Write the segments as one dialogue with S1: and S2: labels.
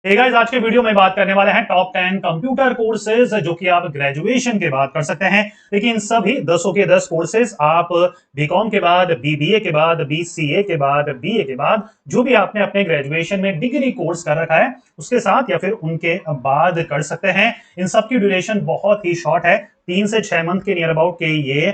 S1: Hey guys, आज के video में बात करने वाले हैं टॉप 10 कंप्यूटर कोर्सेज जो कि आप ग्रेजुएशन के बाद कर सकते हैं। लेकिन सभी 10 के 10 कोर्सेज आप बीकॉम के बाद, बीबीए के बाद, बीसीए के बाद, बीए के बाद, जो भी आपने अपने ग्रेजुएशन में डिग्री कोर्स कर रखा है उसके साथ या फिर उनके बाद कर सकते हैं। इन सब की ड्यूरेशन बहुत ही शॉर्ट है, 3 से 6 मंथ के नियर अबाउट के ये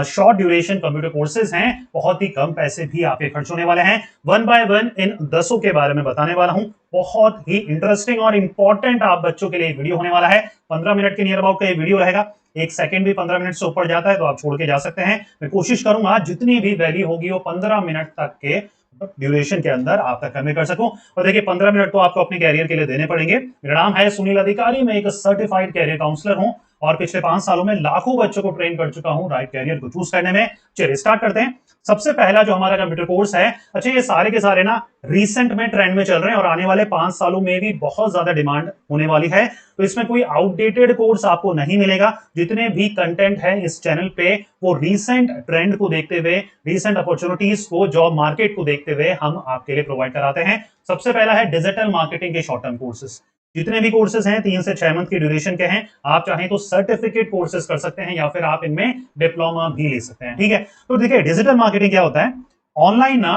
S1: शॉर्ट ड्यूरेशन कंप्यूटर कोर्सेज हैं। बहुत ही कम पैसे भी आपके खर्च होने वाले हैं। वन बाय वन इन 10 के बारे में बताने वाला हूं। बहुत ही इंटरेस्टिंग और इंपॉर्टेंट आप बच्चों के लिए वीडियो होने वाला है। 15 मिनट के नियर अबाउट का ये वीडियो रहेगा। एक सेकंड भी 15 मिनट से ऊपर जाता है तो आप छोड़ के जा सकते हैं। मैं कोशिश करूंगा जितनी भी वैल्यू होगी वो 15 मिनट तक के ड्यूरेशन के अंदर आप तक कन्वे कर सकूं। और देखिए 15 मिनट तो आपको अपने कैरियर के लिए देने पड़ेंगे। मेरा नाम है सुनील अधिकारी, मैं एक सर्टिफाइड कैरियर काउंसलर हूं और पिछले 5 सालों में लाखों बच्चों को ट्रेन कर चुका हूं राइट कैरियर को चूज करने में। चलिए स्टार्ट करते हैं। सबसे पहला जो हमारा कंप्यूटर कोर्स है, अच्छा ये सारे के सारे ना रिसेंट में ट्रेंड में चल रहे हैं और आने वाले 5 सालों में भी बहुत ज्यादा डिमांड होने वाली है। तो इसमें कोई आउटडेटेड कोर्स आपको नहीं मिलेगा। जितने भी कंटेंट है इस चैनल पे वो रीसेंट ट्रेंड को देखते हुए, रीसेंट अपॉर्चुनिटीज को, जॉब मार्केट को देखते हुए हम आपके लिए प्रोवाइड कराते हैं। सबसे पहला है डिजिटल मार्केटिंग के शॉर्ट टर्म कोर्सेज। जितने भी कोर्सेज हैं 3 से 6 मंथ की ड्यूरेशन के हैं। आप चाहें तो सर्टिफिकेट कोर्सेज कर सकते हैं या फिर आप इनमें डिप्लोमा भी ले सकते हैं। ठीक है, तो देखिए डिजिटल मार्केटिंग क्या होता है? ऑनलाइन ना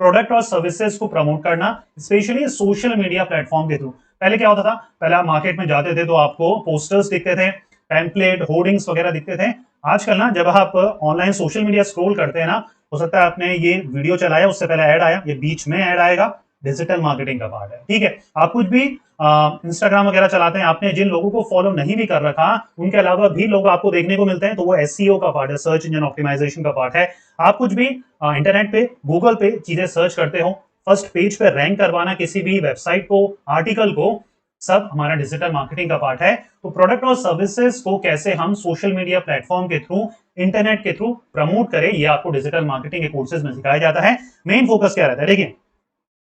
S1: प्रोडक्ट और सर्विसेज को प्रमोट करना, स्पेशली सोशल मीडिया प्लेटफॉर्म के थ्रू। पहले क्या होता था? पहले आप मार्केट में जाते थे तो आपको पोस्टर्स दिखते थे, पैम्पलेट, होर्डिंग्स वगैरह दिखते थे। आजकल ना जब आप ऑनलाइन सोशल मीडिया स्क्रॉल करते हैं ना, हो सकता है आपने ये वीडियो चलाया, उससे पहले ऐड आया, ये बीच में ऐड आएगा, डिजिटल मार्केटिंग का पार्ट है। ठीक है, आप कुछ भी इंस्टाग्राम वगैरह चलाते हैं, आपने जिन लोगों को फॉलो नहीं भी कर रखा उनके अलावा भी लोग आपको देखने को मिलते हैं, तो वो एसईओ का पार्ट है, सर्च इंजन ऑप्टिमाइजेशन का पार्ट है। आप कुछ भी इंटरनेट पे, गूगल पे चीजें सर्च करते हो, फर्स्ट पेज पे रैंक करवाना किसी भी वेबसाइट को, आर्टिकल को, सब हमारा डिजिटल मार्केटिंग का पार्ट है। तो प्रोडक्ट और सर्विसेज को कैसे हम सोशल मीडिया प्लेटफॉर्म के थ्रू, इंटरनेट के थ्रू प्रमोट करें, ये आपको डिजिटल मार्केटिंग के कोर्सेज में सिखाया जाता है। मेन फोकस क्या रहता है? देखिए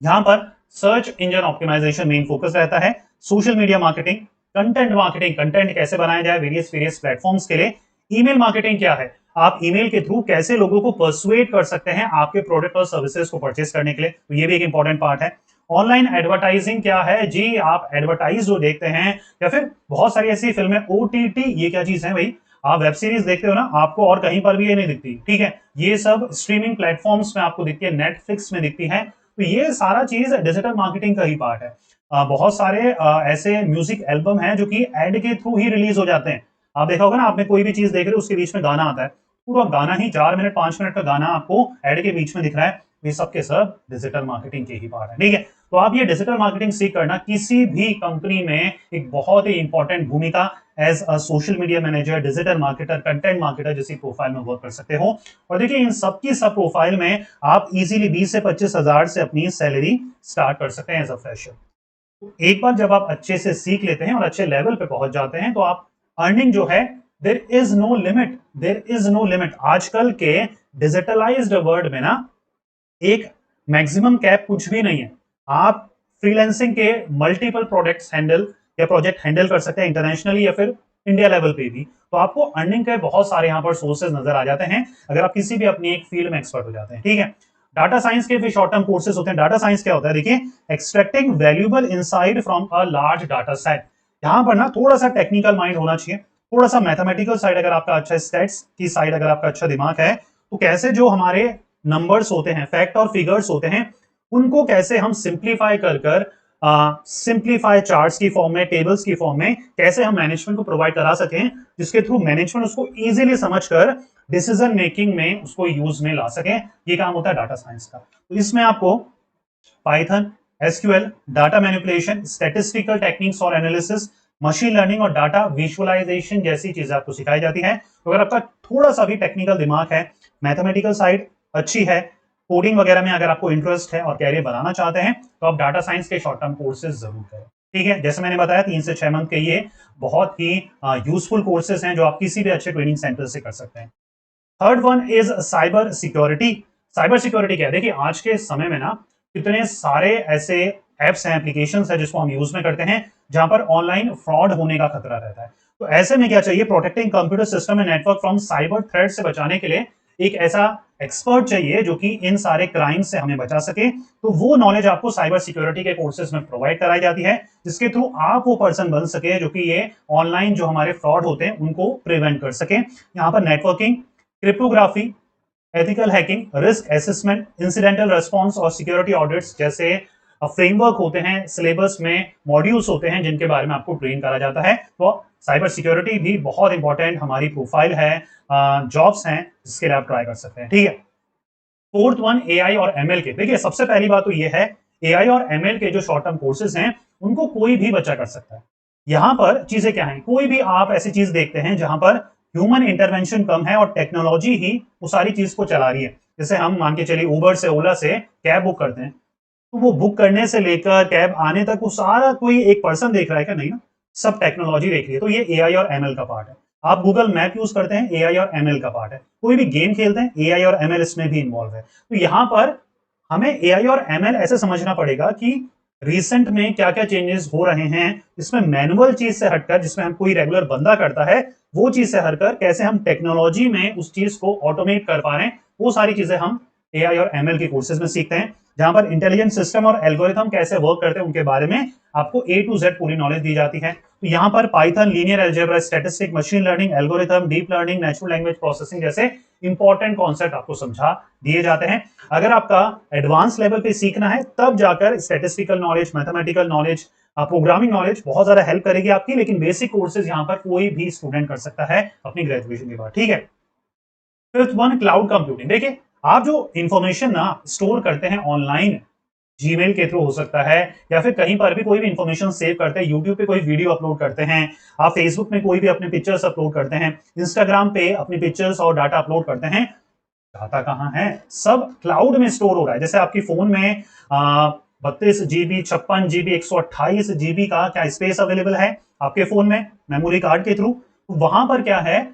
S1: यहां पर search engine optimisation main focus रहता है, social media marketing, content marketing, content कैसे बनाया जाए वेरियस वेरियस प्लेटफॉर्म्स के लिए। ईमेल मार्केटिंग क्या है? आप ईमेल के थ्रू कैसे लोगों को परसुएट कर सकते हैं आपके प्रोडक्ट और सर्विसेज को परचेस करने के लिए, तो ये भी एक इंपॉर्टेंट पार्ट है। ऑनलाइन एडवर्टाइजिंग क्या है जी? आप एडवर्टाइज जो देखते हैं या फिर बहुत सारी ऐसी फिल्में, ओटीटी, ये क्या चीज है भाई? आप वेब सीरीज देखते हो ना, आपको और कहीं पर भी ये नहीं दिखती। ठीक है, ये सब स्ट्रीमिंग प्लेटफॉर्म्स में आपको दिखती है, नेटफ्लिक्स में दिखती है। तो ये सारा चीज डिजिटल मार्केटिंग का ही पार्ट है। बहुत सारे ऐसे म्यूजिक एल्बम हैं जो कि एड के थ्रू ही रिलीज हो जाते हैं। आप देखा होगा ना, आपने कोई भी चीज देख रहे हो उसके बीच में गाना आता है, पूरा गाना ही 4 मिनट 5 मिनट का गाना आपको एड के बीच में दिख रहा है। ये सब के सब डिजिटल मार्केटिंग के ही पार्ट है। ठीक है, तो आप ये डिजिटल मार्केटिंग सीख करना किसी भी कंपनी में एक बहुत ही इंपॉर्टेंट भूमिका as a social media manager, digital marketer, content marketer जैसी प्रोफाइल में वर्क कर सकते हो। और देखिए इन सबकी सब प्रोफाइल में आप इजीली 20 से 25 हजार से अपनी सैलरी स्टार्ट कर सकते हैं एज अ फ्रेशर। तो एक बार जब आप अच्छे से सीख लेते हैं और अच्छे लेवल पे पहुंच जाते हैं तो आप अर्निंग जो है, there is no limit, there is no limit. आजकल के डिजिटलाइज्ड वर्ल्ड में ना एक मैक्सिमम कैप कुछ भी नहीं है। आप फ्रीलैंसिंग के मल्टीपल प्रोडक्ट्स हैंडल या प्रोजेक्ट हैंडल कर सकते हैं इंटरनेशनली या फिर इंडिया लेवल पे भी। तो आपको अर्निंग के बहुत सारे यहाँ पर सोर्सेज नजर आ जाते हैं अगर आप किसी भी अपनी एक फील्ड में एक्सपर्ट हो जाते हैं। ठीक है, डाटा साइंस के भी शॉर्ट टर्म कोर्सेज होते हैं। डाटा साइंस क्या होता है? देखिए, extracting valuable insight from a large data set. यहाँ पर ना थोड़ा सा टेक्निकल माइंड होना चाहिए, थोड़ा सा मैथमेटिकल साइड अगर आपका अच्छा, स्टैट्स की साइड अगर आपका अच्छा दिमाग है, तो कैसे जो हमारे नंबर्स होते हैं, फैक्ट और फिगर्स होते हैं, उनको कैसे हम सिंप्लीफाई कर कर सिंप्लीफाई चार्ट्स की फॉर्म में, टेबल्स की फॉर्म में कैसे हम मैनेजमेंट को प्रोवाइड करा सकें, जिसके थ्रू मैनेजमेंट उसको इजीली समझकर डिसीजन मेकिंग में उसको यूज में ला सके। ये काम होता है डाटा साइंस का। तो इसमें आपको Python, SQL, data manipulation, statistical techniques और एनालिसिस, मशीन लर्निंग और डाटा विजुअलाइजेशन जैसी चीजें आपको सिखाई जाती है। तो अगर आपका थोड़ा सा भी टेक्निकल दिमाग है, मैथमेटिकल साइड अच्छी है, कोडिंग वगैरह में अगर आपको इंटरेस्ट है और कैरियर बनाना चाहते हैं, तो आप डाटा साइंस के शॉर्ट टर्म कोर्सेज जरूर करें। ठीक है, जैसे मैंने बताया 3 से 6 मंथ के ये बहुत ही यूजफुल कोर्सेज हैं जो आप किसी भी अच्छे ट्रेनिंग सेंटर से कर सकते हैं। Third one is cyber security. Cyber security क्या है? देखिए आज के समय में ना कितने सारे ऐसे एप्स हैं, एप्लीकेशन है जिसको हम यूज में करते हैं जहां पर ऑनलाइन फ्रॉड होने का खतरा रहता है। तो ऐसे में क्या चाहिए? Protecting computer system and network from cyber threat से बचाने के लिए एक ऐसा एक्सपर्ट चाहिए जो कि इन सारे क्राइम से हमें बचा सके, तो वो नॉलेज आपको साइबर सिक्योरिटी के कोर्सेज में प्रोवाइड कराई जाती है, जिसके थ्रू आप वो पर्सन बन सके जो कि ये ऑनलाइन जो हमारे फ्रॉड होते हैं उनको प्रिवेंट कर सके। यहाँ पर networking, cryptography, ethical hacking, risk assessment, incidental response और सिक्योरिटी ऑडिट्स जैसे फ्रेमवर्क होते हैं, सिलेबस में मॉड्यूल्स होते हैं जिनके बारे में आपको ट्रेन करा जाता है। तो साइबर सिक्योरिटी भी बहुत इंपॉर्टेंट हमारी प्रोफाइल है, जॉब्स हैं जिसके लिए आप ट्राई कर सकते हैं। ठीक है, फोर्थ वन एआई और एमएल के। देखिए सबसे पहली बात तो ये है, एआई और एमएल के जो शॉर्ट टर्म कोर्सेज हैं उनको कोई भी बच्चा कर सकता है। यहां पर चीजें क्या है, कोई भी आप ऐसी चीज देखते हैं जहां पर ह्यूमन इंटरवेंशन कम है और टेक्नोलॉजी ही वो सारी चीज को चला रही है। जैसे हम मान के चलिए उबर से, ओला से कैब बुक करते हैं, तो वो बुक करने से लेकर कैब आने तक वो सारा कोई एक पर्सन देख रहा है क्या? नहीं ना, सब टेक्नोलॉजी देख रही है। तो ये एआई और एमएल का पार्ट है। आप गूगल मैप यूज करते हैं, एआई और एमएल का पार्ट है। कोई भी गेम खेलते हैं, एआई और एमएल इसमें भी इन्वॉल्व है। तो यहां पर हमें एआई और एमएल ऐसे समझना पड़ेगा कि रिसेंट में क्या क्या चेंजेस हो रहे हैं, इसमें मैनुअल चीज से हटकर, जिसमें हम कोई रेगुलर बंदा करता है वो चीज से हटकर कैसे हम टेक्नोलॉजी में उस चीज को ऑटोमेट कर पा रहे हैं, वो सारी चीजें हम एआई और एमएल के कोर्सेज में सीखते हैं, जहां पर इंटेलिजेंट सिस्टम और एल्गोरिथम कैसे वर्क करते हैं उनके बारे में आपको ए टू जेड पूरी नॉलेज दी जाती है। तो यहाँ पर Python, linear algebra, statistic, machine learning, algorithm, deep learning, natural language processing जैसे इंपॉर्टेंट कॉन्सेप्ट आपको समझा दिए जाते हैं। अगर आपका एडवांस लेवल पे सीखना है तब जाकर statistical knowledge, mathematical knowledge, programming knowledge बहुत ज्यादा हेल्प करेगी आपकी, लेकिन बेसिक कोर्सेज यहाँ पर कोई भी स्टूडेंट कर सकता है अपनी ग्रेजुएशन के बाद। ठीक है, फिफ्थ वन क्लाउड कंप्यूटिंग। देखिए आप जो इंफॉर्मेशन ना स्टोर करते हैं ऑनलाइन, जीमेल के थ्रू हो सकता है या फिर कहीं पर भी कोई भी इंफॉर्मेशन सेव करते हैं, यूट्यूब पे कोई वीडियो अपलोड करते हैं, आप फेसबुक में कोई भी अपने पिक्चर्स अपलोड करते हैं, इंस्टाग्राम पे अपनी पिक्चर्स और डाटा अपलोड करते हैं, डाटा कहाँ है? सब क्लाउड में स्टोर हो रहा है। जैसे आपकी फोन में 32 GB, 56 GB, 128 GB का क्या स्पेस अवेलेबल है आपके फोन में मेमोरी कार्ड के थ्रू, वहां पर क्या है,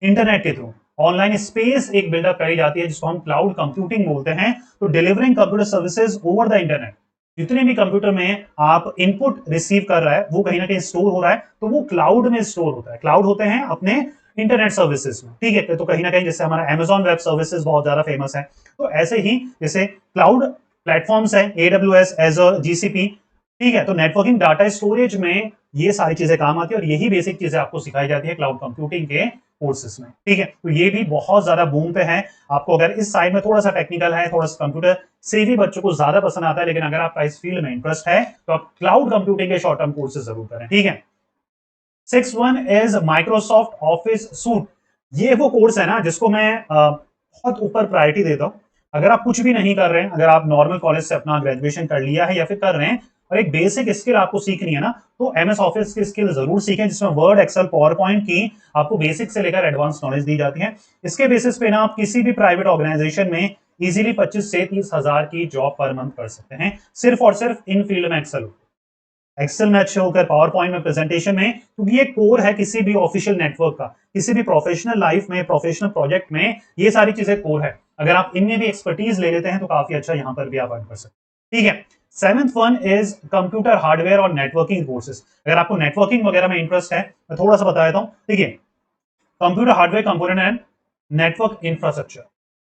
S1: इंटरनेट के थ्रू ऑनलाइन स्पेस एक बिल्डअप करी जाती है जिसको हम क्लाउड कंप्यूटिंग बोलते हैं। तो delivering computer services over the internet, जितने भी कंप्यूटर में आप इनपुट रिसीव कर रहा है वो कहीं ना कहीं स्टोर हो रहा है, तो वो क्लाउड में स्टोर होता है। क्लाउड होते हैं अपने इंटरनेट सर्विसेज में। ठीक है, तो कहीं ना कहीं जैसे हमारा अमेजॉन वेब सर्विसेज बहुत ज्यादा फेमस है, तो ऐसे ही जैसे क्लाउड प्लेटफॉर्म्स है, एडब्ल्यूएस, एजर, जीसीपी। ठीक है, तो नेटवर्किंग, डाटा स्टोरेज में ये सारी चीजें काम आती है और यही बेसिक चीजें आपको सिखाई जाती है क्लाउड कंप्यूटिंग के कोर्सेज में। ठीक है, तो ये भी बहुत ज्यादा बूम पे है। आपको अगर इस साइड में थोड़ा सा टेक्निकल है, थोड़ा सा कंप्यूटर से भी बच्चों को ज्यादा पसंद आता है, लेकिन अगर आपका इस फील्ड में इंटरेस्ट है तो आप क्लाउड कंप्यूटिंग के शॉर्ट टर्म कोर्सेज जरूर करें। ठीक है, six one is Microsoft office suit. ये वो कोर्स है ना जिसको मैं बहुत ऊपर प्रायोरिटी देता हूं। अगर आप कुछ भी नहीं कर रहे हैं, अगर आप नॉर्मल कॉलेज से अपना ग्रेजुएशन कर लिया है या फिर कर रहे हैं और एक बेसिक स्किल आपको सीखनी है ना, तो एमएस ऑफिस की स्किल जरूर सीखें, जिसमें वर्ड, एक्सेल, पावर पॉइंट की आपको बेसिक से लेकर एडवांस नॉलेज दी जाती है। इसके बेसिस पे ना आप किसी भी प्राइवेट ऑर्गेनाइजेशन में इजीली 25 से 30 हजार की जॉब पर मंथ कर सकते हैं, सिर्फ और सिर्फ इन फील्ड में एक्सेल में अच्छे होकर, पावर पॉइंट में, प्रेजेंटेशन में, क्योंकि ये कोर है किसी भी ऑफिशियल नेटवर्क का, किसी भी प्रोफेशनल लाइफ में, प्रोफेशनल प्रोजेक्ट में ये सारी चीजें कोर है। अगर आप इनमें भी एक्सपर्टीज ले लेते हैं तो काफी अच्छा यहां पर भी आप अर्न कर सकते हैं। ठीक है, seventh one is computer hardware और नेटवर्किंग कोर्सेज। अगर आपको नेटवर्किंग वगैरह में इंटरेस्ट है, मैं थोड़ा सा बता देता हूं। देखिए, computer hardware component and network infrastructure.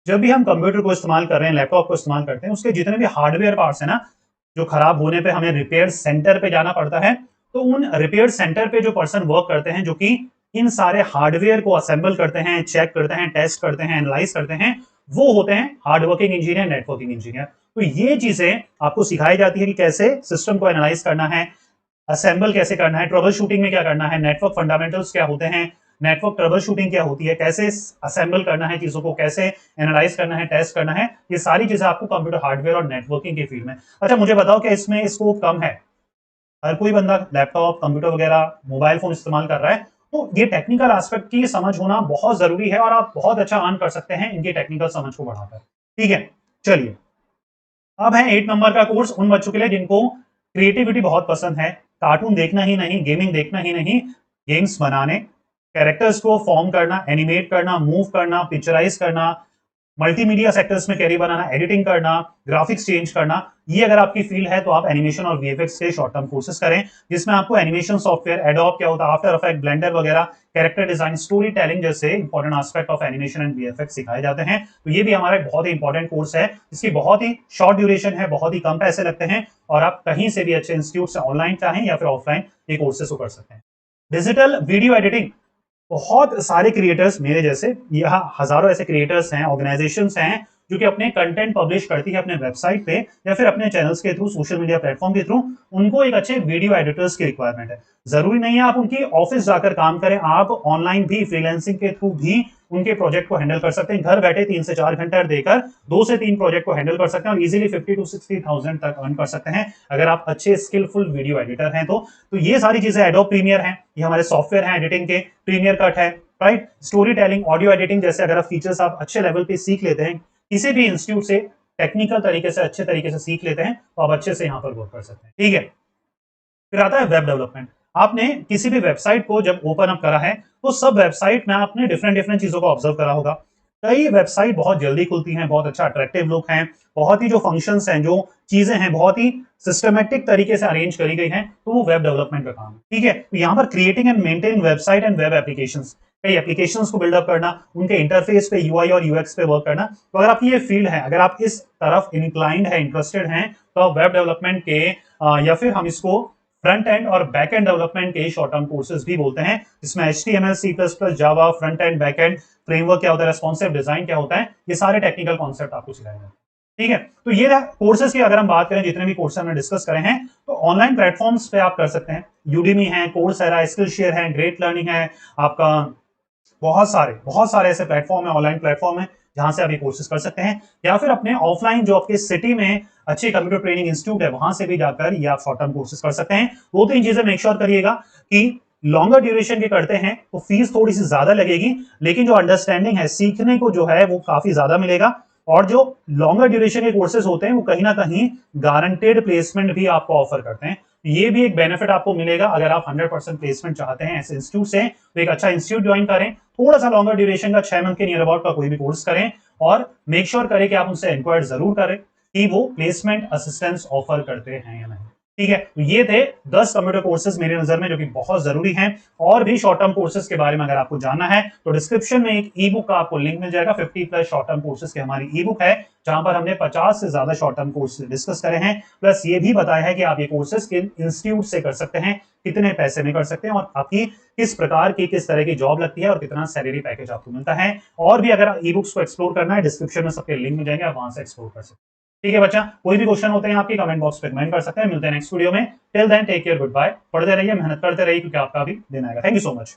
S1: जब भी हम कंप्यूटर को इस्तेमाल कर रहे हैं, लैपटॉप को इस्तेमाल करते हैं, उसके जितने भी हार्डवेयर पार्ट्स है ना, जो खराब होने पे हमें रिपेयर सेंटर पे जाना पड़ता है, तो उन रिपेयर सेंटर पे जो पर्सन वर्क करते हैं, जो कि इन सारे हार्डवेयर को असेंबल करते हैं, चेक करते हैं, टेस्ट करते हैं, एनालाइज करते हैं, वो होते हैं हार्डवर्किंग इंजीनियर, नेटवर्किंग इंजीनियर। तो ये चीजें आपको सिखाई जाती है कि कैसे सिस्टम को एनालाइज करना है, असेंबल कैसे करना है, ट्रबल शूटिंग में क्या करना है, नेटवर्क फंडामेंटल्स क्या होते हैं, नेटवर्क ट्रबल शूटिंग क्या होती है, कैसे असेंबल करना है चीजों को, कैसे एनालाइज करना है, टेस्ट करना है, ये सारी चीजें आपको कंप्यूटर हार्डवेयर और नेटवर्किंग के फील्ड में। अच्छा मुझे बताओ कि इसमें स्कोप कम है? हर कोई बंदा लैपटॉप, कंप्यूटर वगैरह, मोबाइल फोन इस्तेमाल कर रहा है, तो ये टेक्निकल एस्पेक्ट की समझ होना बहुत जरूरी है और आप बहुत अच्छा अर्न कर सकते हैं इनकी टेक्निकल समझ को बढ़ाकर। ठीक है, चलिए अब है 8 नंबर का कोर्स उन बच्चों के लिए जिनको क्रिएटिविटी बहुत पसंद है, कार्टून देखना ही नहीं, गेमिंग देखना ही नहीं, गेम्स बनाने, कैरेक्टर्स को फॉर्म करना, एनिमेट करना, मूव करना, पिक्चराइज करना, मल्टीमीडिया सेक्टर्स में कैरियर बनाना, एडिटिंग करना, ग्राफिक्स चेंज करना, ये अगर आपकी फील्ड है तो आप एनिमेशन और वीएफएक्स के शॉर्ट टर्म कोर्सेज करें, जिसमें आपको एनिमेशन सॉफ्टवेयर, एडोब क्या होता है, आफ्टर इफेक्ट, ब्लेंडर वगैरह, कैरेक्टर डिजाइन, स्टोरी टेलिंग जैसे important aspect of animation and VFX सिखाए जाते हैं। तो ये भी हमारा एक बहुत ही इंपॉर्टेंट कोर्स है, जिसकी बहुत ही शॉर्ट ड्यूरेशन है, बहुत ही कम पैसे लगते हैं और आप कहीं से भी अच्छे इंस्टीट्यूट से ऑनलाइन चाहें या फिर ऑफलाइन ये कोर्सेज को कर सकते हैं। डिजिटल वीडियो एडिटिंग, बहुत सारे क्रिएटर्स मेरे जैसे, यहाँ हजारों ऐसे क्रिएटर्स हैं, ऑर्गेनाइजेशंस हैं जो कि अपने कंटेंट पब्लिश करती है अपने वेबसाइट पे या फिर अपने चैनल्स के थ्रू, सोशल मीडिया प्लेटफॉर्म के थ्रू। उनको एक अच्छे वीडियो एडिटर्स की रिक्वायरमेंट है। जरूरी नहीं है आप उनकी ऑफिस जाकर काम करें, आप ऑनलाइन भी फ्रीलांसिंग के थ्रू भी उनके प्रोजेक्ट को हैंडल कर सकते हैं। घर बैठे 3 से 4 घंटे देकर 2 से 3 प्रोजेक्ट को हैंडल कर सकते हैं और इजीली 50 to 60,000 तक अर्न कर सकते हैं अगर आप अच्छे स्किलफुल वीडियो एडिटर हैं तो ये सारी चीजें, एडोब प्रीमियर है, ये हमारे सॉफ्टवेयर है एडिटिंग के, प्रीमियर कट है, right, story telling, audio editing जैसे अगर आप फीचर्स आप अच्छे लेवल पे सीख लेते हैं, किसी भी इंस्टीट्यूट से टेक्निकल तरीके से अच्छे तरीके से सीख लेते हैं, तो आप अच्छे से यहाँ पर वर्क कर सकते हैं। ठीक है, फिर आता है वेब डेवलपमेंट। आपने किसी भी वेबसाइट को जब ओपन अप करा है तो सब वेबसाइट में आपने डिफरेंट डिफरेंट चीजों को ऑब्जर्व करा होगा। कई वेबसाइट बहुत जल्दी खुलती हैं, बहुत अच्छा अट्रैक्टिव लुक है, बहुत ही जो फंक्शंस हैं, जो चीजें हैं, बहुत ही सिस्टमेटिक तरीके से अरेंज करी गई हैं, तो वो वेब डेवलपमेंट का काम है। ठीक है, तो यहाँ पर creating and maintaining website and web applications, कई एप्लीकेशंस को बिल्डअप करना, उनके इंटरफेस पे, यूआई और यूएक्स पे वर्क करना। तो अगर आपकी ये फील्ड है, अगर आप इस तरफ इंक्लाइंड है, इंटरेस्टेड हैं, तो आप वेब डेवलपमेंट के या फिर हम इसको फ्रंट एंड और बैक एंड डेवलपमेंट के शॉर्ट टर्म कोर्सेज भी बोलते हैं, जिसमें HTML, C++, Java, front end, back and, framework क्या होता है, रेस्पॉन्सिव डिजाइन क्या होता है, ये सारे टेक्निकल कॉन्सेप्ट आपको सिखाए जाते हैं। ठीक है, तो ये कोर्सेज की अगर हम बात करें, जितने भी कोर्सेज हमने डिस्कस करे हैं, तो ऑनलाइन प्लेटफॉर्म्स पे आप कर सकते हैं। यूडीमी है, कोर्सेरा, स्किलशेयर है, ग्रेट लर्निंग है, आपका बहुत सारे ऐसे प्लेटफॉर्म है, ऑनलाइन प्लेटफॉर्म है, जहां से आप ये कोर्सेज कर सकते हैं, या फिर अपने ऑफलाइन जो आपके सिटी में अच्छे कंप्यूटर ट्रेनिंग इंस्टीट्यूट है, वहां से भी जाकर ये आप शॉर्ट टर्म कोर्सेज कर सकते हैं। 2-3 चीजें मेक श्योर करिएगा कि लॉन्गर ड्यूरेशन के करते हैं तो फीस थोड़ी सी ज्यादा लगेगी, लेकिन जो अंडरस्टैंडिंग है, सीखने को जो है वो काफी ज्यादा मिलेगा। और जो लॉन्गर ड्यूरेशन के कोर्सेज होते हैं वो कहीं ना कहीं गारंटेड प्लेसमेंट भी आपको ऑफर करते हैं। ये भी एक बेनिफिट आपको मिलेगा अगर आप 100% प्लेसमेंट चाहते हैं ऐसे इंस्टीट्यूट से, तो एक अच्छा इंस्टीट्यूट ज्वाइन करें, थोड़ा सा लॉन्गर ड्यूरेशन का 6 मंथ के नियर अबाउट का कोई भी कोर्स करें और मेक श्योर करें कि आप उनसे इंक्वायर जरूर करें कि वो प्लेसमेंट असिस्टेंस ऑफर करते हैं या नहीं। ठीक है, तो ये थे 10 कंप्यूटर कोर्सेज मेरे नजर में जो कि बहुत जरूरी हैं। और भी शॉर्ट टर्म कोर्सेज के बारे में अगर आपको जानना है तो डिस्क्रिप्शन में एक ई बुक का आपको लिंक मिल जाएगा। 50+ शॉर्ट टर्म कोर्सेज की हमारी ई बुक है, जहां पर हमने 50 से ज्यादा शॉर्ट टर्म कोर्स डिस्कस करे हैं, प्लस ये भी बताया है कि आप ये कोर्सेज किन इंस्टीट्यूट से कर सकते हैं, कितने पैसे में कर सकते हैं और आपकी किस प्रकार की, किस तरह की जॉब लगती है और कितना सैलरी पैकेज आपको मिलता है। और भी अगर ई बुक्स को एक्सप्लोर करना है, डिस्क्रिप्शन में सबके लिंक मिल जाएंगे, आप वहां से एक्सप्लोर कर सकते हैं। ठीक है बच्चा, कोई भी क्वेश्चन होते हैं आपके कमेंट बॉक्स पे कमेंट कर सकते हैं। मिलते हैं नेक्स्ट वीडियो में। Till then take care, good bye. पढ़ते रहिए, मेहनत करते रहिए, क्योंकि आपका भी दिन आएगा। Thank you so much.